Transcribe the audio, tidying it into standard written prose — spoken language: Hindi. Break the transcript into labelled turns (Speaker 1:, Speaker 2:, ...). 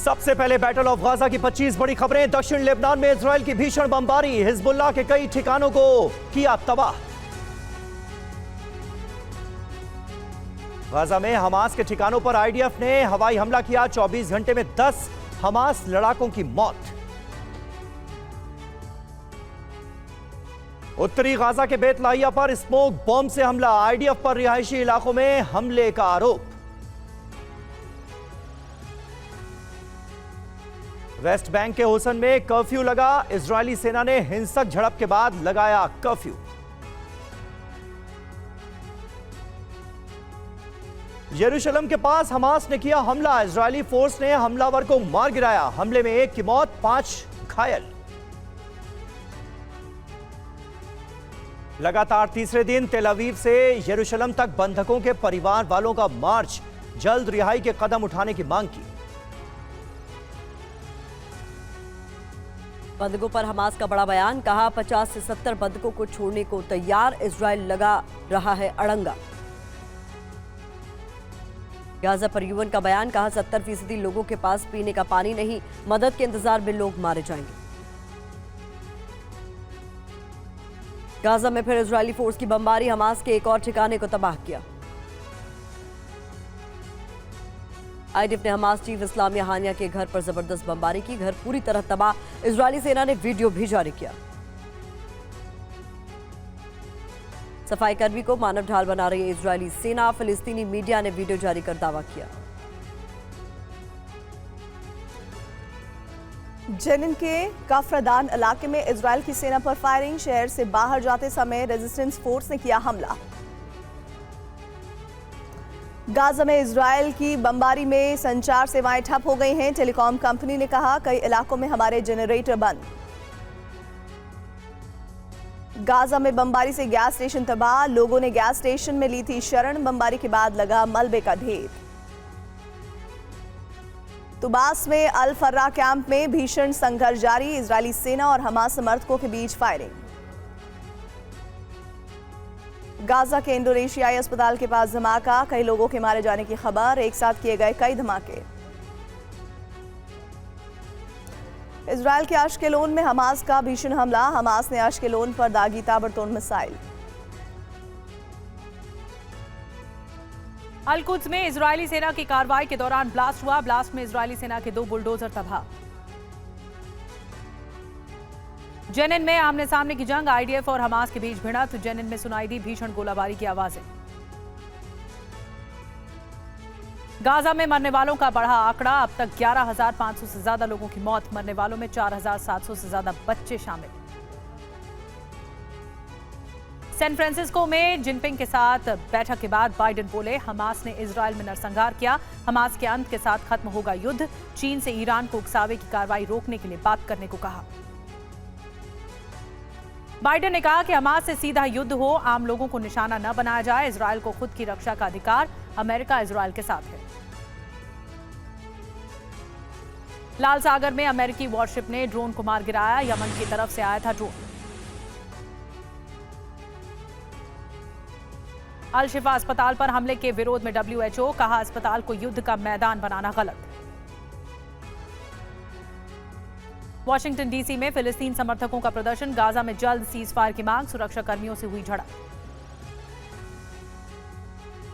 Speaker 1: सबसे पहले बैटल ऑफ गाजा की 25 बड़ी खबरें। दक्षिण लेबनान में इजराइल की भीषण बमबारी, हिजबुल्लाह के कई ठिकानों को किया तबाह। गाजा में हमास के ठिकानों पर आईडीएफ ने हवाई हमला किया, 24 घंटे में 10 हमास लड़ाकों की मौत। उत्तरी गाजा के बेत लाहिया पर स्मोक बॉम्ब से हमला, आईडीएफ पर रिहायशी इलाकों में हमले का आरोप। वेस्ट बैंक के होसन में कर्फ्यू लगा, इजरायली सेना ने हिंसक झड़प के बाद लगाया कर्फ्यू। यरूशलेम के पास हमास ने किया हमला, इजरायली फोर्स ने हमलावर को मार गिराया, हमले में 1 की मौत, 5 घायल। लगातार तीसरे दिन तेल अवीव से यरूशलेम तक बंधकों के परिवार वालों का मार्च, जल्द रिहाई के कदम उठाने की मांग की।
Speaker 2: बंधकों पर हमास का बड़ा बयान, कहा 50 से 70 बंधकों को छोड़ने को तैयार, इजराइल लगा रहा है अड़ंगा। गाजा पर यूएन का बयान, कहा 70% लोगों के पास पीने का पानी नहीं, मदद के इंतजार में लोग मारे जाएंगे। गाजा में फिर इजरायली फोर्स की बमबारी, हमास के एक और ठिकाने को तबाह किया। आईडीएफ ने हमास चीफ इस्लामिया हानिया के घर पर जबरदस्त बमबारी की, घर पूरी तरह तबाह। इजरायली सेना ने वीडियो भी जारी किया। सफाई कर्मी को मानव ढाल बना रही है इजरायली सेना, फिलिस्तीनी मीडिया ने वीडियो जारी कर दावा किया।
Speaker 3: जेनिन के काफरदान इलाके में इजरायल की सेना पर फायरिंग, शहर से बाहर जाते समय रेजिस्टेंस फोर्स ने किया हमला। गाजा में इजरायल की बमबारी में संचार सेवाएं ठप हो गई हैं, टेलीकॉम कंपनी ने कहा कई इलाकों में हमारे जनरेटर बंद। गाजा में बमबारी से गैस स्टेशन तबाह, लोगों ने गैस स्टेशन में ली थी शरण, बमबारी के बाद लगा मलबे का ढेर। तुबास में अल फर्रा कैंप में भीषण संघर्ष जारी, इजरायली सेना और हमास समर्थकों के बीच फायरिंग। गाजा के इंडोनेशियाई अस्पताल के पास धमाका, कई लोगों के मारे जाने की खबर, एक साथ किए गए कई धमाके। इजरायल के अश्केलोन में हमास का भीषण हमला, हमास ने अश्केलोन पर दागी ताबड़तोड़ मिसाइल।
Speaker 4: अल-कुद्स में इजरायली सेना की कार्रवाई के दौरान ब्लास्ट हुआ, ब्लास्ट में इजरायली सेना के 2 बुलडोजर तबाह। जेनिन में आमने सामने की जंग, आईडीएफ और हमास के बीच भिड़ंत, जेनिन में सुनाई दी भीषण गोलाबारी की आवाजें। गाजा में मरने वालों का बढ़ा आंकड़ा, अब तक 11,500 से ज्यादा लोगों की मौत, मरने वालों में 4,700 से ज्यादा बच्चे शामिल। सैन फ्रांसिस्को में जिनपिंग के साथ बैठक के बाद बाइडेन बोले, हमास ने इजरायल में नरसंहार किया, हमास के अंत के साथ खत्म होगा युद्ध, चीन से ईरान को उकसावे की कार्रवाई रोकने के लिए बात करने को कहा। बाइडेन ने कहा कि हमास से सीधा युद्ध हो, आम लोगों को निशाना न बनाया जाए, इजरायल को खुद की रक्षा का अधिकार, अमेरिका इजरायल के साथ है। लाल सागर में अमेरिकी वॉरशिप ने ड्रोन को मार गिराया, यमन की तरफ से आया था ड्रोन। अल शिफा अस्पताल पर हमले के विरोध में WHO, कहा अस्पताल को युद्ध का मैदान बनाना गलत। वाशिंगटन डीसी में फिलिस्तीन समर्थकों का प्रदर्शन, गाजा में जल्द सीज फायर की मांग, सुरक्षा कर्मियों से हुई झड़प।